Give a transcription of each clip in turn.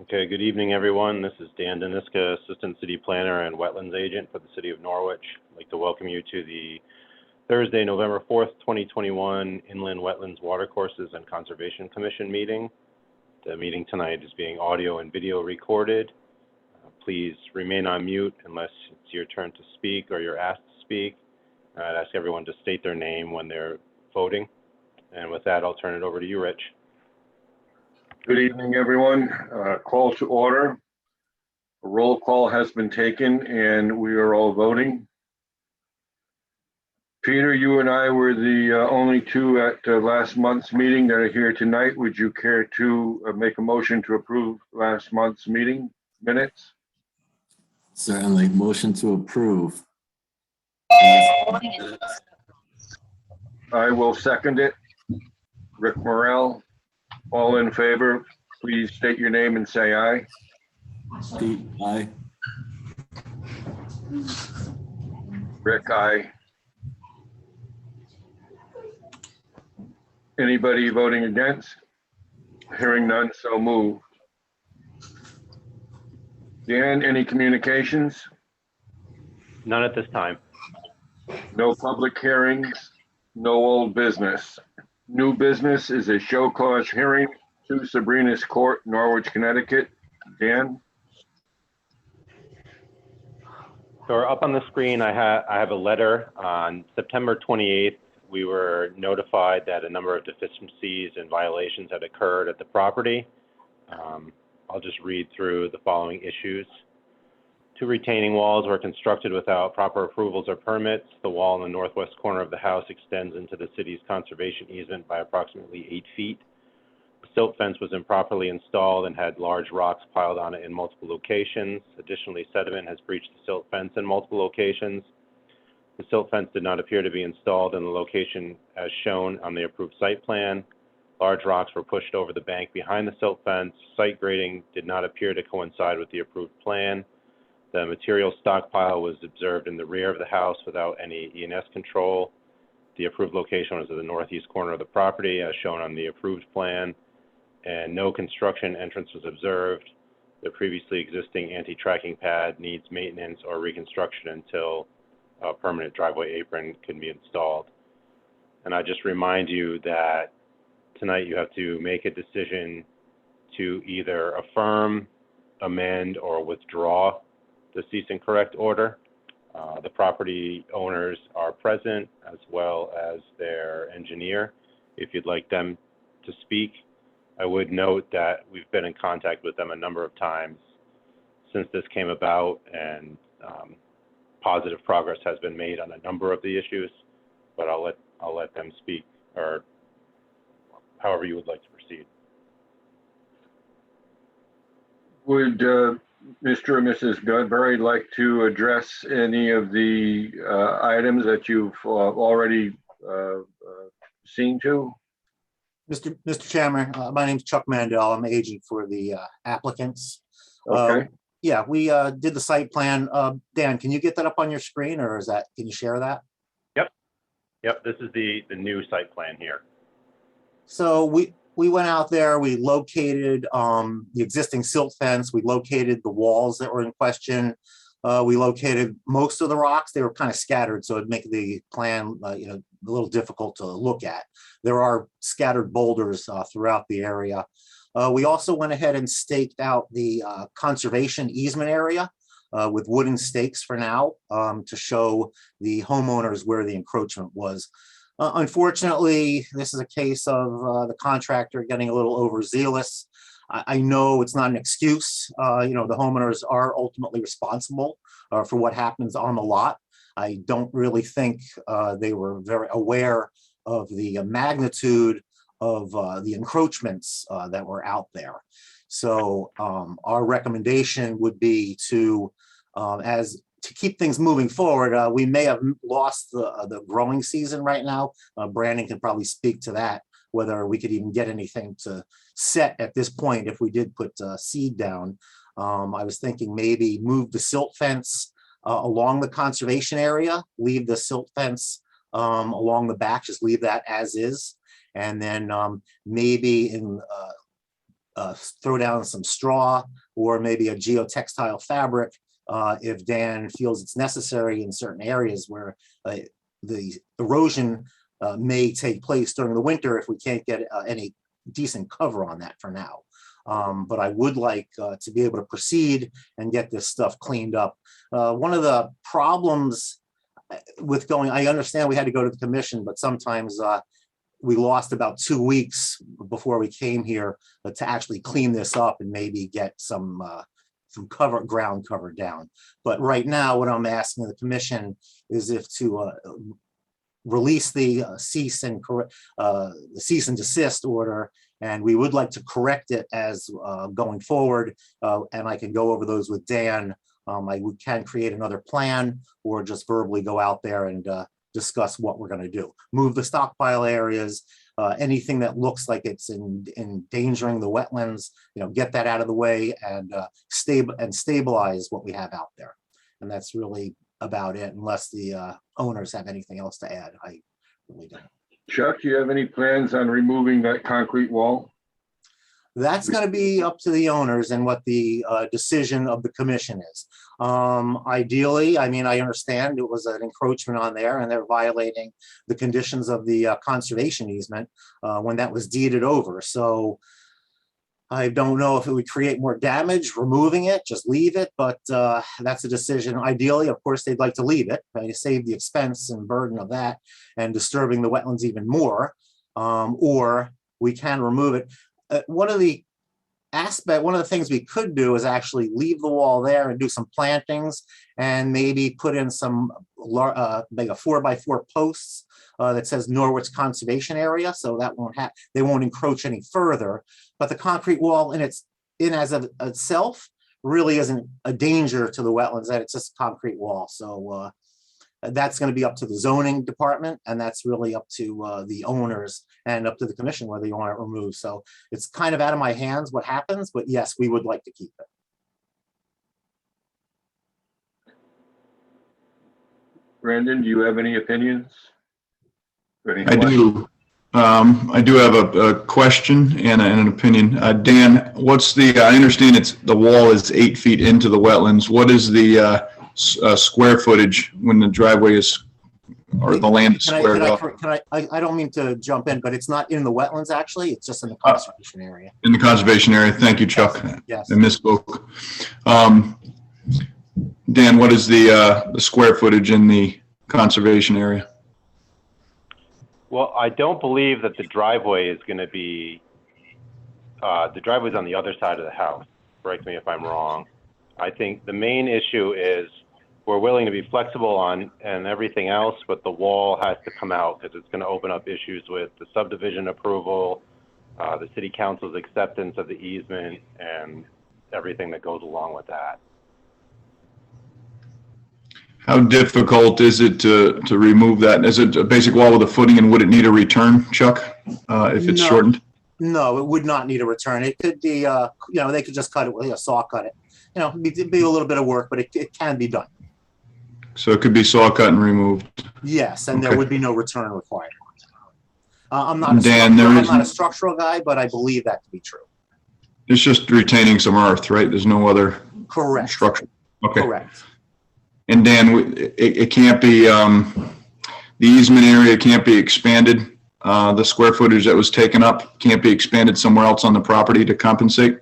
Okay, good evening, everyone. This is Dan Deniska, Assistant City Planner and Wetlands Agent for the City of Norwich. I'd like to welcome you to the Thursday, November 4th, 2021 Inland Wetlands Watercourses and Conservation Commission meeting. The meeting tonight is being audio and video recorded. Please remain on mute unless it's your turn to speak or you're asked to speak. I'd ask everyone to state their name when they're voting. And with that, I'll turn it over to you, Rich. Good evening, everyone. Call to order. A roll call has been taken and we are all voting. Peter, you and I were the only two at last month's meeting that are here tonight. Would you care to make a motion to approve last month's meeting minutes? Certainly. Motion to approve. I will second it. Rick Morrell, all in favor, please state your name and say aye. Pete, aye. Rick, aye. Anybody voting against? Hearing none, so move. Dan, any communications? None at this time. No public hearings, no old business. New business is a show cause hearing, 2 Sabrina's Court, Norwich, Connecticut. Dan? So up on the screen, I have a letter. On September 28th, we were notified that a number of deficiencies and violations had occurred at the property. I'll just read through the following issues. 2 retaining walls were constructed without proper approvals or permits. The wall in the northwest corner of the house extends into the city's conservation easement by approximately 8 feet. The silt fence was improperly installed and had large rocks piled on it in multiple locations. Additionally, sediment has breached the silt fence in multiple locations. The silt fence did not appear to be installed in the location as shown on the approved site plan. Large rocks were pushed over the bank behind the silt fence. Site grading did not appear to coincide with the approved plan. The material stockpile was observed in the rear of the house without any E&S control. The approved location was at the northeast corner of the property as shown on the approved plan, and no construction entrance was observed. The previously existing anti-tracking pad needs maintenance or reconstruction until a permanent driveway apron can be installed. And I just remind you that tonight you have to make a decision to either affirm, amend, or withdraw the cease and correct order. The property owners are present as well as their engineer. If you'd like them to speak, I would note that we've been in contact with them a number of times since this came about, and positive progress has been made on a number of the issues, but I'll let them speak, or however you would like to proceed. Would Mr. or Mrs. Godberry like to address any of the items that you've already seen to? Mr. Chairman, my name's Chuck Mandel. I'm the agent for the applicants. Okay. Yeah, we did the site plan. Dan, can you get that up on your screen, or can you share that? Yep, this is the new site plan here. So we went out there, we located the existing silt fence, we located the walls that were in question. We located most of the rocks. They were kind of scattered, so it'd make the plan a little difficult to look at. There are scattered boulders throughout the area. We also went ahead and staked out the conservation easement area with wooden stakes for now to show the homeowners where the encroachment was. Unfortunately, this is a case of the contractor getting a little overzealous. I know it's not an excuse. The homeowners are ultimately responsible for what happens on the lot. I don't really think they were very aware of the magnitude of the encroachments that were out there. So our recommendation would be to keep things moving forward. We may have lost the growing season right now. Brandon can probably speak to that, whether we could even get anything to set at this point if we did put seed down. I was thinking maybe move the silt fence along the conservation area, leave the silt fence along the back, just leave that as is. And then maybe in throw down some straw or maybe a geotextile fabric if Dan feels it's necessary in certain areas where the erosion may take place during the winter if we can't get any decent cover on that for now. But I would like to be able to proceed and get this stuff cleaned up. One of the problems with going, I understand we had to go to the commission, but sometimes we lost about 2 weeks before we came here to actually clean this up and maybe get some ground cover down. But right now, what I'm asking the commission is if to release the cease and desist order, and we would like to correct it as going forward. And I can go over those with Dan. We can create another plan or just verbally go out there and discuss what we're going to do. Move the stockpile areas, anything that looks like it's endangering the wetlands, get that out of the way and stabilize what we have out there. And that's really about it, unless the owners have anything else to add. I really don't. Chuck, do you have any plans on removing that concrete wall? That's going to be up to the owners and what the decision of the commission is. Ideally, I mean, I understand it was an encroachment on there and they're violating the conditions of the conservation easement when that was deeded over. So I don't know if it would create more damage, removing it, just leave it, but that's a decision. Ideally, of course, they'd like to leave it. You save the expense and burden of that and disturbing the wetlands even more, or we can remove it. One of the things we could do is actually leave the wall there and do some plantings and maybe put in some like a 4x4 posts that says Norwich Conservation Area, so that they won't encroach any further. But the concrete wall itself really isn't a danger to the wetlands, that it's just a concrete wall. So that's going to be up to the zoning department, and that's really up to the owners and up to the commission whether you want it removed. So it's kind of out of my hands what happens, but yes, we would like to keep it. Brandon, do you have any opinions? I do. I do have a question and an opinion. Dan, what's I understand the wall is 8 feet into the wetlands. What is the square footage when the driveway is, or the land is squared up? I don't mean to jump in, but it's not in the wetlands, actually. It's just in the conservation area. In the conservation area. Thank you, Chuck. Yes. I misspoke. Dan, what is the square footage in the conservation area? Well, I don't believe that the driveway is going to be, the driveway's on the other side of the house. Correct me if I'm wrong. I think the main issue is we're willing to be flexible on and everything else, but the wall has to come out because it's going to open up issues with the subdivision approval, the city council's acceptance of the easement, and everything that goes along with that. How difficult is it to remove that? Is it a basic wall with a footing, and would it need a return, Chuck, if it's shortened? No, it would not need a return. It could be, they could just cut it with a saw cut it. It'd be a little bit of work, but it can be done. So it could be saw cut and removed. Yes, and Okay. there would be no return required. I'm not a structural guy, but I believe that to be true. It's just retaining some earth, right? There's no other Correct. structure. Okay. Correct. And Dan, it can't be, the easement area can't be expanded. The square footage that was taken up can't be expanded somewhere else on the property to compensate?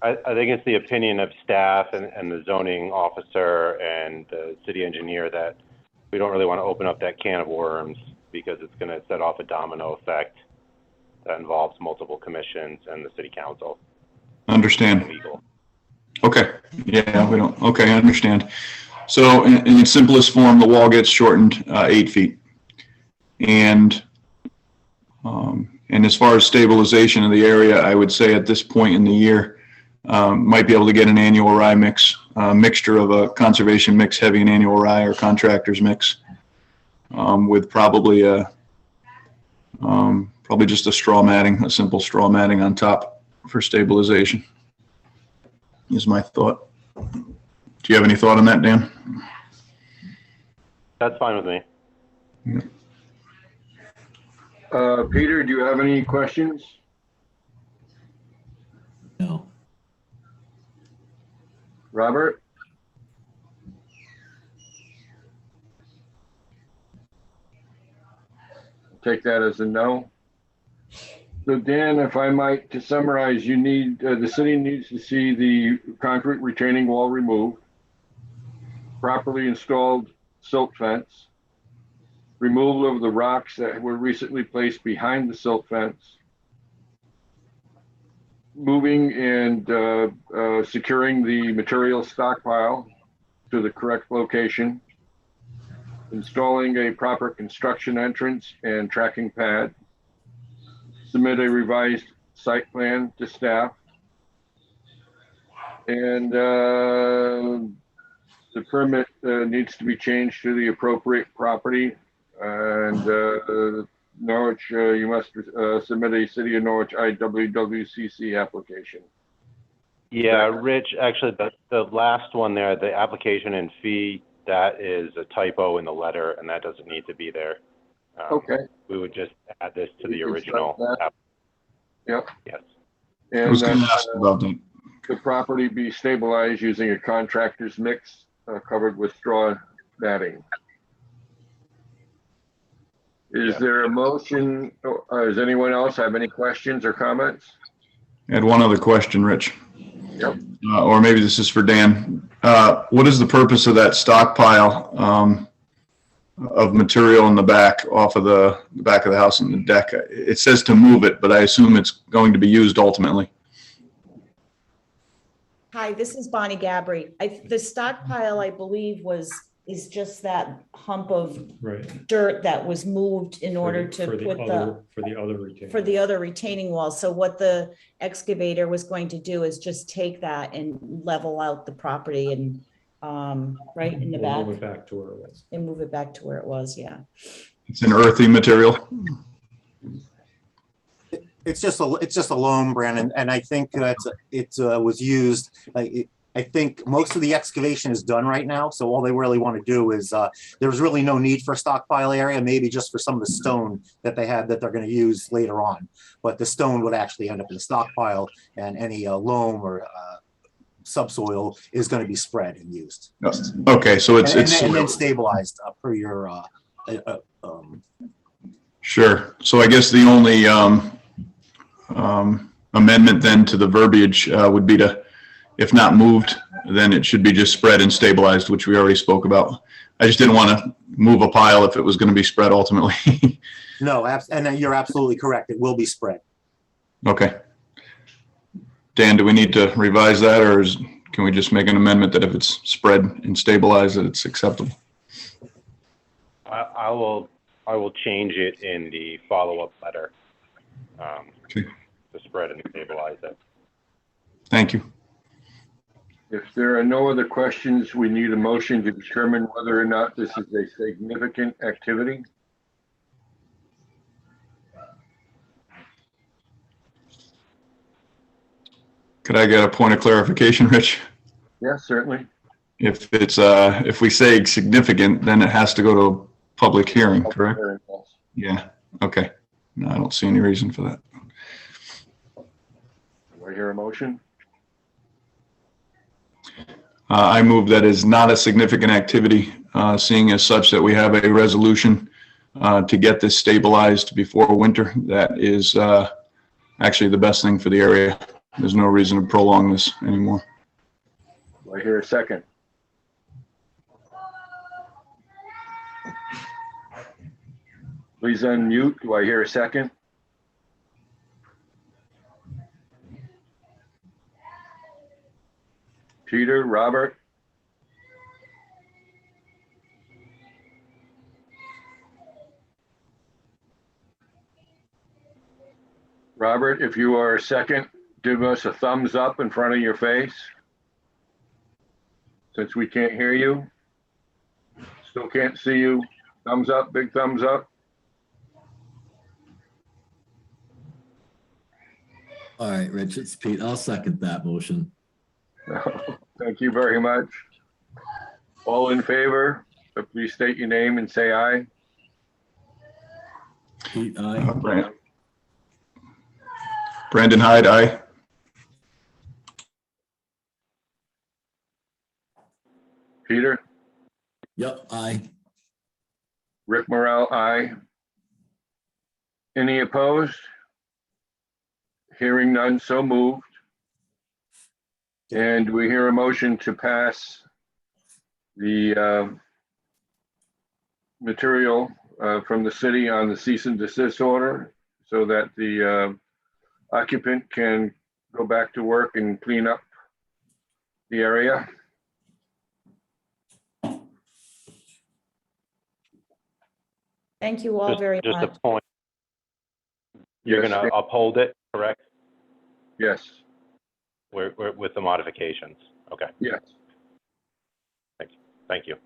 I think it's the opinion of staff and the zoning officer and the city engineer that we don't really want to open up that can of worms because it's going to set off a domino effect that involves multiple commissions and the city council. Understand. Legal. Okay. Yeah, we don't. Okay, I understand. So in its simplest form, the wall gets shortened 8 feet. And as far as stabilization of the area, I would say at this point in the year, might be able to get an annual rye mix, mixture of a conservation mix, heavy and annual rye, or contractor's mix, with probably just a straw matting, a simple straw matting on top for stabilization, is my thought. Do you have any thought on that, Dan? That's fine with me. Yeah. Peter, do you have any questions? No. Robert? Take that as a no. So Dan, if I might, to summarize, you need, the city needs to see the concrete retaining wall removed, properly installed silt fence, removal of the rocks that were recently placed behind the silt fence, moving and securing the material stockpile to the correct location, installing a proper construction entrance and tracking pad, submit a revised site plan to staff, and the permit needs to be changed to the appropriate property. And Norwich, you must submit a City of Norwich IWWCC application. Yeah, Rich, actually, the last one there, the application and fee, that is a typo in the letter, and that doesn't need to be there. Okay. We would just add this to the You can original. strike that. Yep. Yes. I was And going to ask about that. the property be stabilized using a contractor's mix covered with straw matting. Is Yeah. there a motion? Does anyone else have any questions or comments? I had one other question, Rich. Yep. Or maybe this is for Dan. What is the purpose of that stockpile of material in the back, off of the back of the house and the deck? It says to move it, but I assume it's going to be used ultimately. Hi, this is Bonnie Gabry. The stockpile, I believe, is just that hump of Right. dirt that was moved in order to put For the other retaining. for the other retaining wall. So what the excavator was going to do is just take that and level out the property and, right in the We'll back, move it back to where it was. and move it back to where it was, yeah. It's an earthy material. It's just a loam, Brandon, and I think that it was used, I think most of the excavation is done right now, so all they really want to do is, there's really no need for a stockpile area, maybe just for some of the stone that they have that they're going to use later on. But the stone would actually end up in the stockpile, and any loam or subsoil is going to be spread and used. Okay, so it's And then stabilized per your, sure. So I guess the only amendment then to the verbiage would be to, if not moved, then it should be just spread and stabilized, which we already spoke about. I just didn't want to move a pile if it was going to be spread ultimately. no, and you're absolutely correct. It will be spread. Okay. Dan, do we need to revise that, or can we just make an amendment that if it's spread and stabilized, that it's acceptable? I will change it in the follow-up letter Okay. to spread and stabilize it. Thank you. If there are no other questions, we need a motion to determine whether or not this is a significant activity. Could I get a point of clarification, Rich? Yes, certainly. If it's, if we say significant, then it has to go to a public hearing, correct? Yeah, okay. No, I don't see any reason for that. Do I hear a motion? I move that is not a significant activity, seeing as such that we have a resolution to get this stabilized before winter. That is actually the best thing for the area. There's no reason to prolong this anymore. Do I hear a second? Please unmute. Do I hear a second? Peter, Robert? Robert, if you are a second, give us a thumbs up in front of your face. Since we can't hear you. Still can't see you. Thumbs up, big thumbs up. All right, Rich, it's Pete. I'll second that motion. Thank you very much. All in favor, please state your name and say aye. Pete, aye. Brandon Hyde, aye. Peter? Yep, aye. Rick Morel, aye. Any opposed? Hearing none, so moved. And we hear a motion to pass the material from the city on the cease and desist order so that the occupant can go back to work and clean up the area. Thank you all very Just a much. point. You're Yes, going to uphold it, correct? yes, We're with the modifications. Okay, yes. thank you.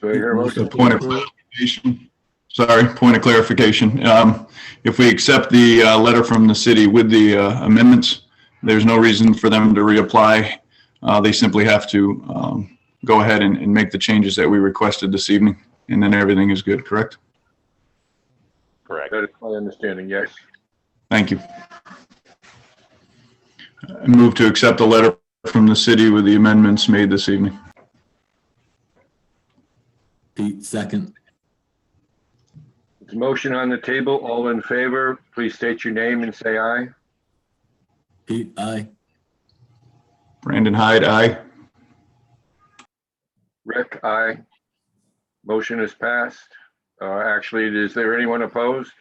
Do I hear a Motion motion? to Point of approve. clarification. Sorry, point of clarification. If we accept the letter from the city with the amendments, there's no reason for them to reapply. They simply have to go ahead and make the changes that we requested this evening, and then everything is good, correct? Correct. That is my understanding, yes. Thank you. I move to accept the letter from the city with the amendments made this evening. Pete, second. There's a motion on the table. All in favor, please state your name and say aye. Pete, aye. Brandon Hyde, aye. Rick, aye. Motion is passed. Actually, is there anyone opposed?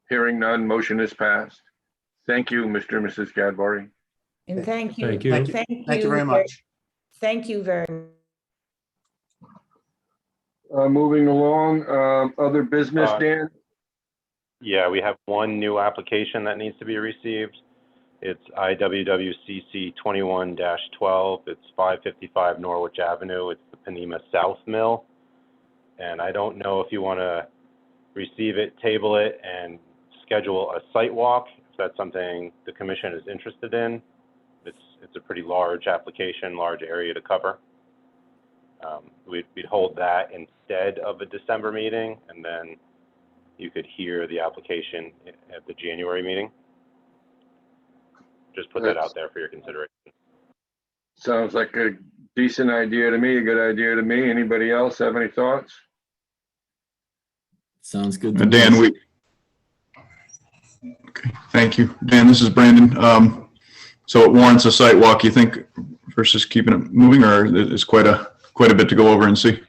Hearing none, motion is passed. Thank you, Mr. and Mrs. Gadbory. And thank you. Thank you. Thank you very much. Thank you very much. Moving along, other business, Dan? Yeah, we have one new application that needs to be received. It's IWWCC 21-12. It's 555 Norwich Avenue. It's the Panema South Mill. And I don't know if you want to receive it, table it, and schedule a site walk, if that's something the commission is interested in. It's a pretty large application, large area to cover. We'd hold that instead of a December meeting, and then you could hear the application at the January meeting. Just put that out there for your consideration. Sounds like a decent idea to me, a good idea to me. Anybody else have any thoughts? Sounds good to me. Dan, okay, thank you. Dan, this is Brandon. So it warrants a site walk, you think, versus keeping it moving, or is quite a bit to go over and see?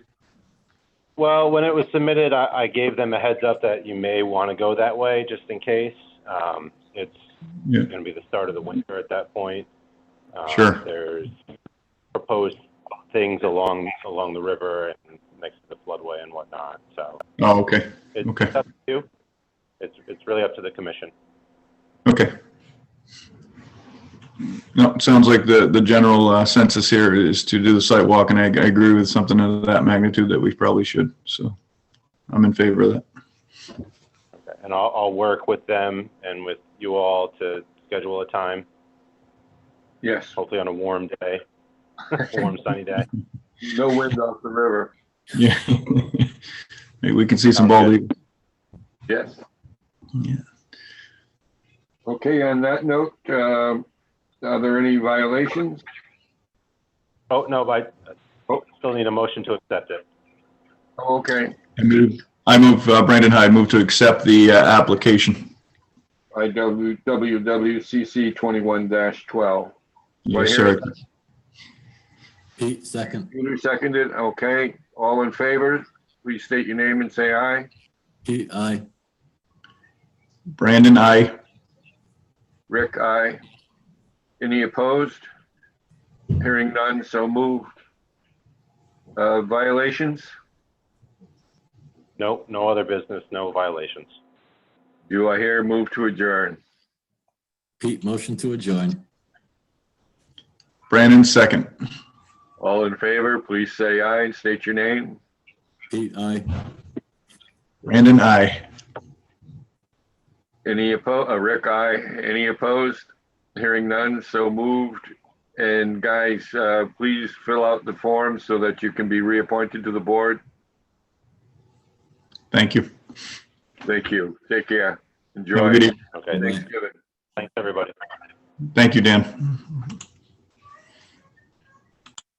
Well, when it was submitted, I gave them a heads up that you may want to go that way, just in case. It's going to be the start of the winter at that point. Sure. There's proposed things along the river and next to the floodway and whatnot. So Oh, okay. it's Okay. up to you. It's really up to the commission. Okay. No, it sounds like the general census here is to do the site walk, and I agree with something of that magnitude that we probably should. So I'm in favor of that. Okay. And I'll work with them and with you all to schedule a time, Yes, hopefully on a warm day, warm sunny day. no wind off the river. Yeah. Maybe we can see some bald eagles. Yes. Yeah. Okay, on that note, are there any violations? Oh, no, but Oh. still need a motion to accept it. Okay, I move Brandon Hyde, move to accept the application. IWWCC 21-12. Yes, hear sir. Pete, second. Peter seconded, okay. All in favor, please state your name and say aye. Pete, aye. Brandon, aye. Rick, aye. Any opposed? Hearing none, so moved. Violations? No, no other business, no violations. Do I hear move to adjourn? Pete, motion to adjourn. Brandon, second. All in favor, please say aye, state your name. Pete, aye. Brandon, aye. Any opposed? Rick, aye. Any opposed? Hearing none, so moved. And guys, please fill out the form so that you can be reappointed to the board. Thank you. Thank you. Take care. Have a Enjoy. good evening. Okay, Thanksgiving. thanks, everybody. Thank you, Dan.